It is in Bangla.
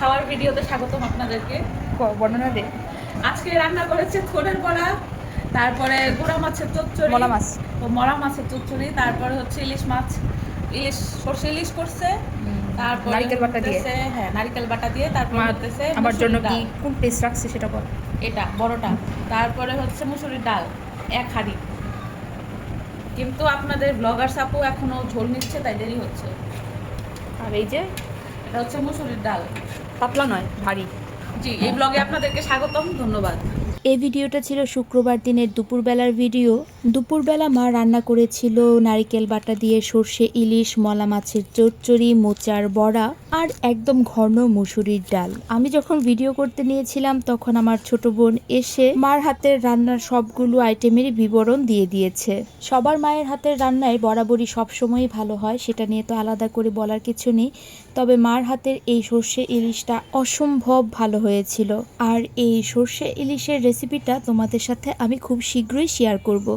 খাওয়ার ভিডিওতে স্বাগতম আপনাদেরকে। বর্ণনা দে। আজকে রান্না করেছে থোড়ের বড়া, তারপরে গুঁড়া মাছের চচ্চড়ি, মলা মাছ, মরা মাছের চচ্চড়ি, তারপরে হচ্ছে ইলিশ মাছ, ইলিশ সর্ষে ইলিশ করছে, তারপরে নারকেল বাটা দিয়ে। হ্যাঁ নারকেল বাটা দিয়ে, তারপর হচ্ছে আমার জন্য কি ডাল। কোন পেস্ট রাখছে সেটা বল। এটা বড়টা। তারপরে হচ্ছে মুসুরির ডাল এক হাঁড়ি। কিন্তু আপনাদের ব্লগার সাপু এখনো ঝোল নিচ্ছে, তাই দেরি হচ্ছে। আর এই যে এটা হচ্ছে মুসুরির ডাল, পাতলা নয়, ভারী। জি এই ব্লগে আপনাদেরকে স্বাগতম, ধন্যবাদ। এই ভিডিওটা ছিল শুক্রবার দিনের দুপুরবেলার ভিডিও। দুপুরবেলা মা রান্না করেছিল নারকেল বাটা দিয়ে সর্ষে ইলিশ, মলা মাছের চচ্চড়ি, মোচার বড়া আর একদম ঘন মুসুরির ডাল। আমি যখন ভিডিও করতে নিয়েছিলাম তখন আমার ছোট বোন এসে মার হাতের রান্নার সবগুলো আইটেমেরই বিবরণ দিয়ে দিয়েছে। সবার মায়ের হাতের রান্নায় বরাবরই সবসময়ই ভালো হয়, সেটা নিয়ে তো আলাদা করে বলার কিছু নেই। তবে মার হাতের এই সর্ষে ইলিশটা অসম্ভব ভালো হয়েছিল। আর এই সর্ষে ইলিশের রেসিপিটা তোমাদের সাথে আমি খুব শীঘ্রই শেয়ার করব।